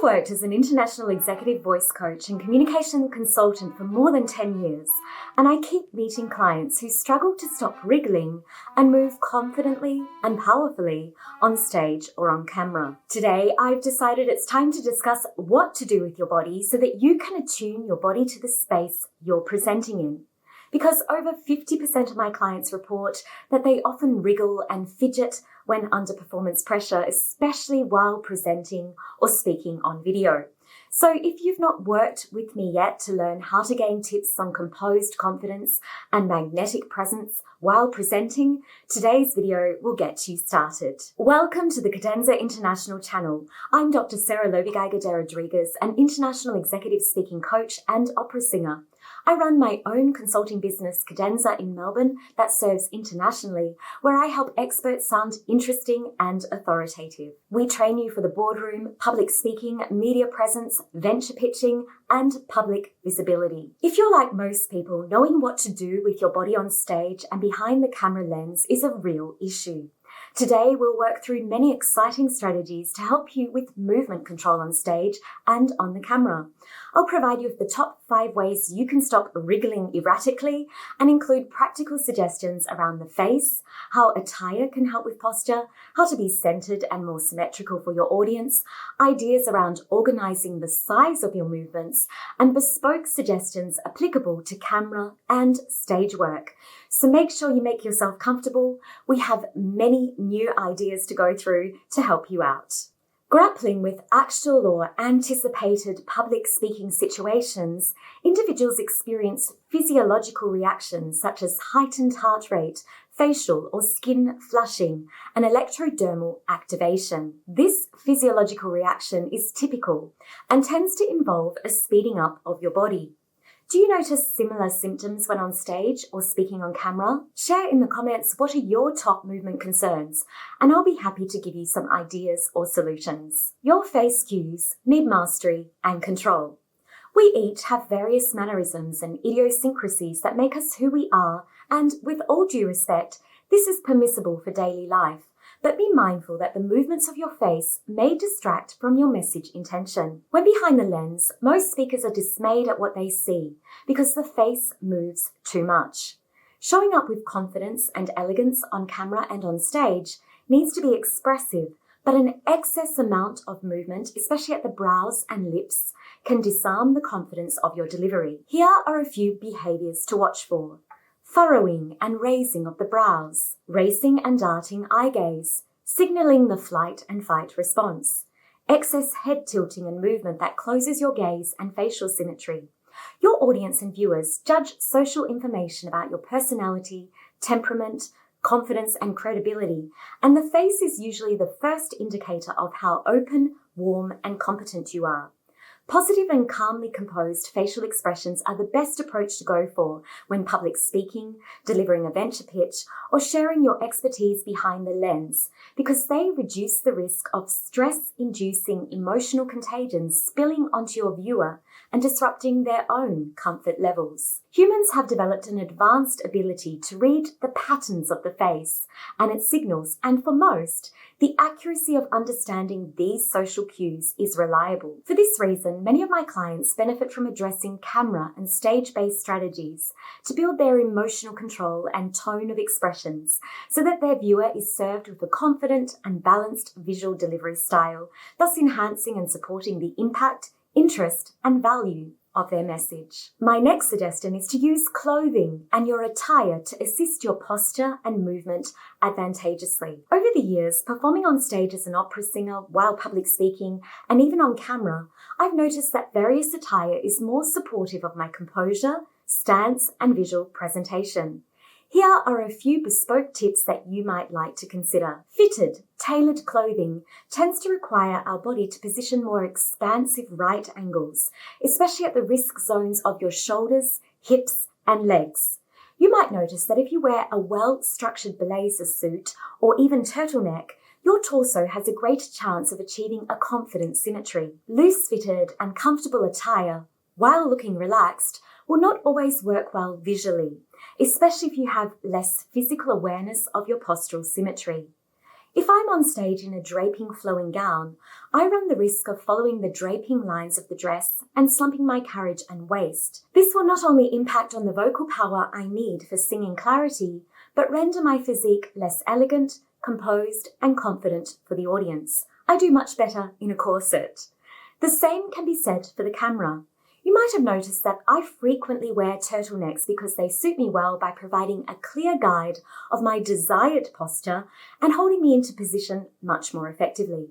worked as an international executive voice coach and communication consultant for more than 10 years, and I keep meeting clients who struggle to stop wriggling and move confidently and powerfully on stage or on camera. Today, I've decided it's time to discuss what to do with your body so that you can attune your body to the space you're presenting in. Because over 50% of my clients report that they often wriggle and fidget when under performance pressure, especially while presenting or speaking on video. So if you've not worked with me yet to learn how to gain tips on composed confidence and magnetic presence while presenting, today's video will get you started. Welcome to the Cadenza International channel. I'm Dr. Sarah Lobigaiga de Rodriguez, an international executive speaking coach and opera singer. I run my own consulting business, Cadenza, in Melbourne, that serves internationally, where I help experts sound interesting and authoritative. We train you for the boardroom, public speaking, media presence, venture pitching, and public visibility. If you're like most people, knowing what to do with your body on stage and behind the camera lens is a real issue. Today, we'll work through many exciting strategies to help you with movement control on stage and on the camera. I'll provide you with the top 5 ways you can stop wriggling erratically and include practical suggestions around the face, how attire can help with posture, how to be centered and more symmetrical for your audience, ideas around organizing the size of your movements, and bespoke suggestions applicable to camera and stage work. So make sure you make yourself comfortable. We have many new ideas to go through to help you out. Grappling with actual or anticipated public speaking situations, individuals experience physiological reactions such as heightened heart rate, facial or skin flushing, and electrodermal activation. This physiological reaction is typical and tends to involve a speeding up of your body. Do you notice similar symptoms when on stage or speaking on camera? Share in the comments what are your top movement concerns, and I'll be happy to give you some ideas or solutions. Your face cues need mastery and control. We each have various mannerisms and idiosyncrasies that make us who we are, and with all due respect, this is permissible for daily life. But be mindful that the movements of your face may distract from your message intention. When behind the lens, most speakers are dismayed at what they see because the face moves too much. Showing up with confidence and elegance on camera and on stage needs to be expressive, but an excess amount of movement, especially at the brows and lips, can disarm the confidence of your delivery. Here are a few behaviors to watch for. Furrowing and raising of the brows, racing and darting eye gaze, signaling the flight and fight response, excess head tilting and movement that closes your gaze and facial symmetry. Your audience and viewers judge social information about your personality, temperament, confidence, and credibility, and the face is usually the first indicator of how open, warm, and competent you are. Positive and calmly composed facial expressions are the best approach to go for when public speaking, delivering a venture pitch, or sharing your expertise behind the lens, because they reduce the risk of stress-inducing emotional contagions spilling onto your viewer and disrupting their own comfort levels. Humans have developed an advanced ability to read the patterns of the face and its signals, and for most, the accuracy of understanding these social cues is reliable. For this reason, many of my clients benefit from addressing camera and stage-based strategies to build their emotional control and tone of expressions so that their viewer is served with a confident and balanced visual delivery style, thus enhancing and supporting the impact, interest, and value of their message. My next suggestion is to use clothing and your attire to assist your posture and movement advantageously. Over the years, performing on stage as an opera singer while public speaking and even on camera, I've noticed that various attire is more supportive of my composure, stance, and visual presentation. Here are a few bespoke tips that you might like to consider. Fitted, tailored clothing tends to require our body to position more expansive right angles, especially at the risk zones of your shoulders, hips, and legs. You might notice that if you wear a well-structured blazer suit or even turtleneck, your torso has a greater chance of achieving a confident symmetry. Loose-fitted and comfortable attire, while looking relaxed, will not always work well visually, especially if you have less physical awareness of your postural symmetry. If I'm on stage in a draping flowing gown, I run the risk of following the draping lines of the dress and slumping my carriage and waist. This will not only impact on the vocal power I need for singing clarity, but render my physique less elegant, composed, and confident for the audience. I do much better in a corset. The same can be said for the camera. You might have noticed that I frequently wear turtlenecks because they suit me well by providing a clear guide of my desired posture and holding me into position much more effectively.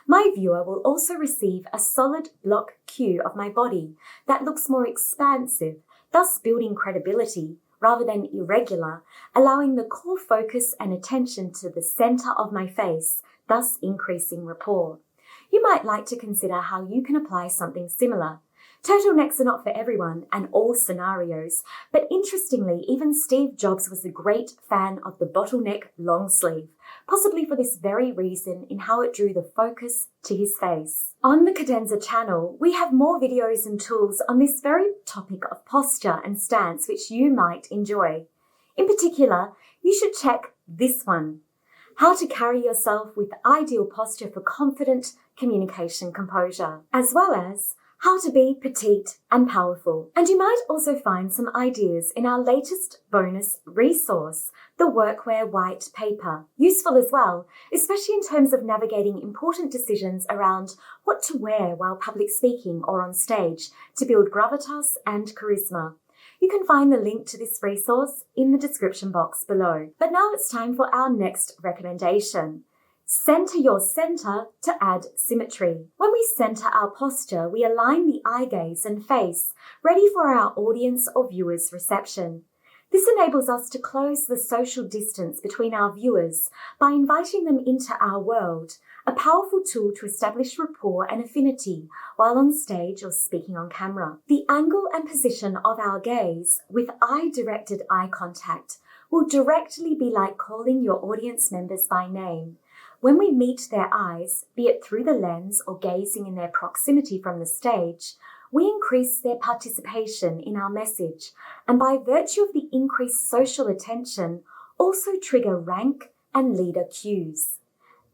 My viewer will also receive a solid block cue of my body that looks more expansive, thus building credibility rather than irregular, allowing the core focus and attention to the center of my face, thus increasing rapport. You might like to consider how you can apply something similar. Turtlenecks are not for everyone and all scenarios, but interestingly, even Steve Jobs was a great fan of the bottleneck long sleeve, possibly for this very reason in how it drew the focus to his face. On the Cadenza channel, we have more videos and tools on this very topic of posture and stance which you might enjoy. In particular, you should check this one: how to carry yourself with ideal posture for confident communication composure, as well as how to be petite and powerful. And you might also find some ideas in our latest bonus resource, the Workwear White Paper. Useful as well, especially in terms of navigating important decisions around what to wear while public speaking or on stage to build gravitas and charisma. You can find the link to this resource in the description box below. But now it's time for our next recommendation. Center your center to add symmetry. When we center our posture, we align the eye gaze and face, ready for our audience or viewers' reception. This enables us to close the social distance between our viewers by inviting them into our world, a powerful tool to establish rapport and affinity while on stage or speaking on camera. The angle and position of our gaze with eye-directed eye contact will directly be like calling your audience members by name. When we meet their eyes, be it through the lens or gazing in their proximity from the stage, we increase their participation in our message, and by virtue of the increased social attention, also trigger rank and leader cues.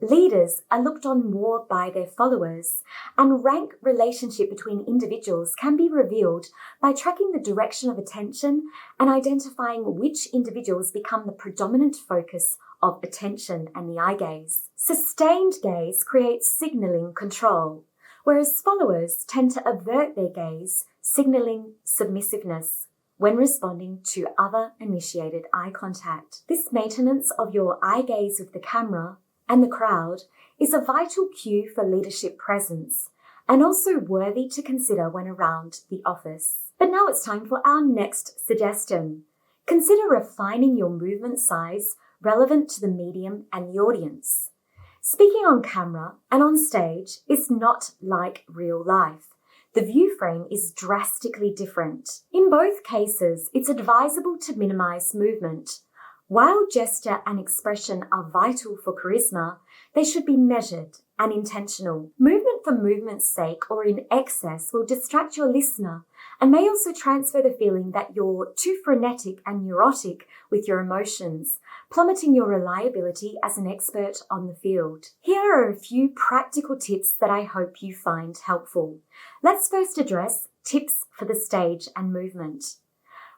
Leaders are looked on more by their followers, and rank relationship between individuals can be revealed by tracking the direction of attention and identifying which individuals become the predominant focus of attention and the eye gaze. Sustained gaze creates signaling control, whereas followers tend to avert their gaze, signaling submissiveness when responding to other initiated eye contact. This maintenance of your eye gaze with the camera and the crowd is a vital cue for leadership presence and also worthy to consider when around the office. But now it's time for our next suggestion. Consider refining your movement size relevant to the medium and the audience. Speaking on camera and on stage is not like real life. The view frame is drastically different. In both cases, it's advisable to minimize movement. While gesture and expression are vital for charisma, they should be measured and intentional. Movement for movement's sake or in excess will distract your listener and may also transfer the feeling that you're too frenetic and neurotic with your emotions, plummeting your reliability as an expert on the field. Here are a few practical tips that I hope you find helpful. Let's first address tips for the stage and movement.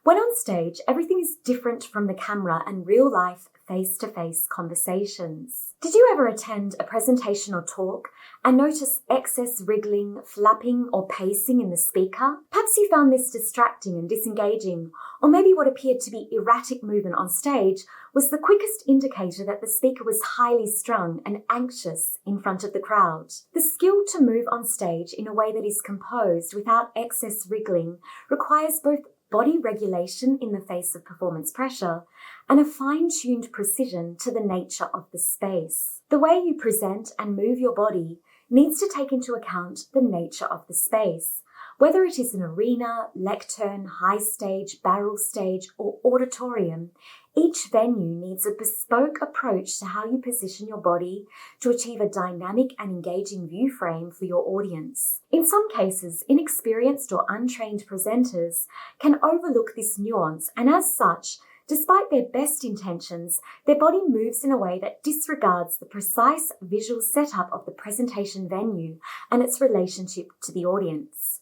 When on stage, everything is different from the camera and real-life face-to-face conversations. Did you ever attend a presentation or talk and notice excess wriggling, flapping, or pacing in the speaker? Perhaps you found this distracting and disengaging, or maybe what appeared to be erratic movement on stage was the quickest indicator that the speaker was highly strung and anxious in front of the crowd. The skill to move on stage in a way that is composed without excess wriggling requires both body regulation in the face of performance pressure, and a fine-tuned precision to the nature of the space. The way you present and move your body needs to take into account the nature of the space. Whether it is an arena, lectern, high stage, barrel stage, or auditorium, each venue needs a bespoke approach to how you position your body to achieve a dynamic and engaging view frame for your audience. In some cases, inexperienced or untrained presenters can overlook this nuance and as such, Despite their best intentions, their body moves in a way that disregards the precise visual setup of the presentation venue and its relationship to the audience.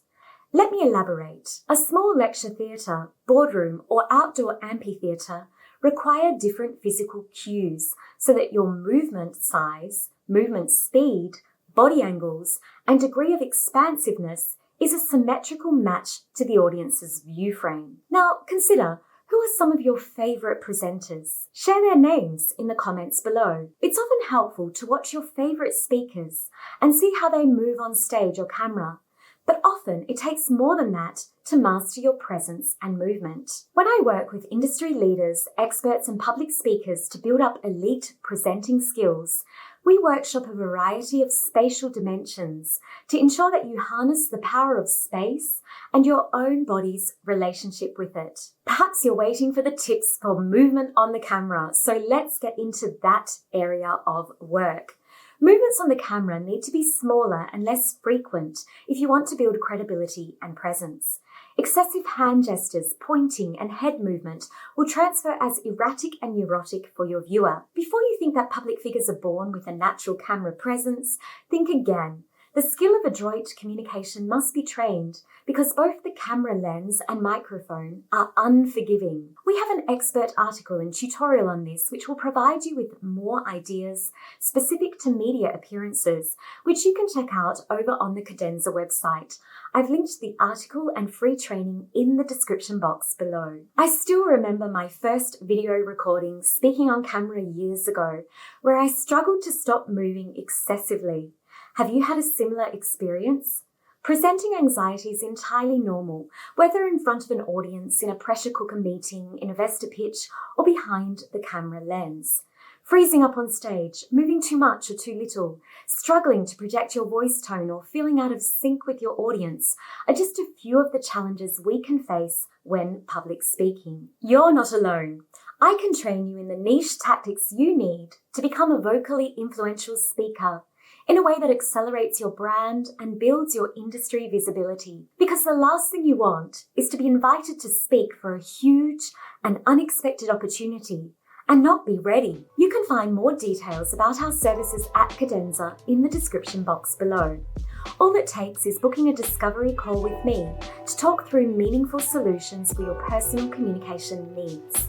Let me elaborate. A small lecture theatre, boardroom, or outdoor amphitheatre require different physical cues so that your movement size, movement speed, body angles, and degree of expansiveness is a symmetrical match to the audience's view frame. Now, consider, who are some of your favourite presenters? Share their names in the comments below. It's often helpful to watch your favourite speakers and see how they move on stage or camera. But often it takes more than that to master your presence and movement. When I work with industry leaders, experts, and public speakers to build up elite presenting skills, we workshop a variety of spatial dimensions to ensure that you harness the power of space and your own body's relationship with it. Perhaps you're waiting for the tips for movement on the camera, so let's get into that area of work. Movements on the camera need to be smaller and less frequent if you want to build credibility and presence. Excessive hand gestures, pointing, and head movement will transfer as erratic and neurotic for your viewer. Before you think that public figures are born with a natural camera presence, think again. The skill of adroit communication must be trained because both the camera lens and microphone are unforgiving. We have an expert article and tutorial on this which will provide you with more ideas specific to media appearances, which you can check out over on the Cadenza website. I've linked the article and free training in the description box below. I still remember my first video recording speaking on camera years ago, where I struggled to stop moving excessively. Have you had a similar experience? Presenting anxiety is entirely normal, whether in front of an audience, in a pressure cooker meeting, in a Vesta pitch, or behind the camera lens. Freezing up on stage, moving too much or too little, struggling to project your voice tone, or feeling out of sync with your audience are just a few of the challenges we can face when public speaking. You're not alone. I can train you in the niche tactics you need to become a vocally influential speaker in a way that accelerates your brand and builds your industry visibility. Because the last thing you want is to be invited to speak for a huge and unexpected opportunity and not be ready. You can find more details about our services at Cadenza in the description box below. All it takes is booking a discovery call with me to talk through meaningful solutions for your personal communication needs.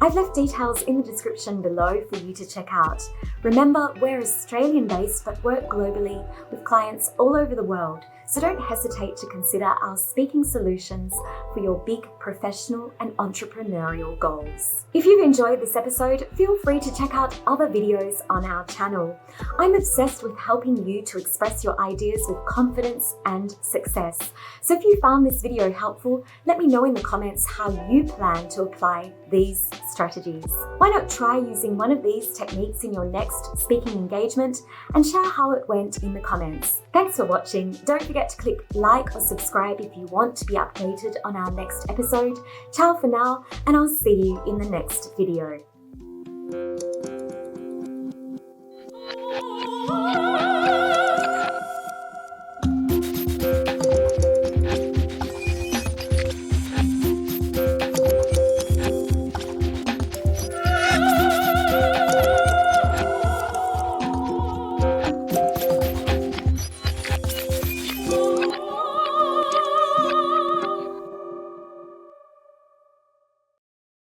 I've left details in the description below for you to check out. Remember, we're Australian-based but work globally with clients all over the world, so don't hesitate to consider our speaking solutions for your big professional and entrepreneurial goals. If you've enjoyed this episode, feel free to check out other videos on our channel. I'm obsessed with helping you to express your ideas with confidence and success. So if you found this video helpful, let me know in the comments how you plan to apply these strategies. Why not try using one of these techniques in your next speaking engagement and share how it went in the comments. Thanks for watching. Don't forget to click like or subscribe if you want to be updated on our next episode. Ciao for now, and I'll see you in the next video.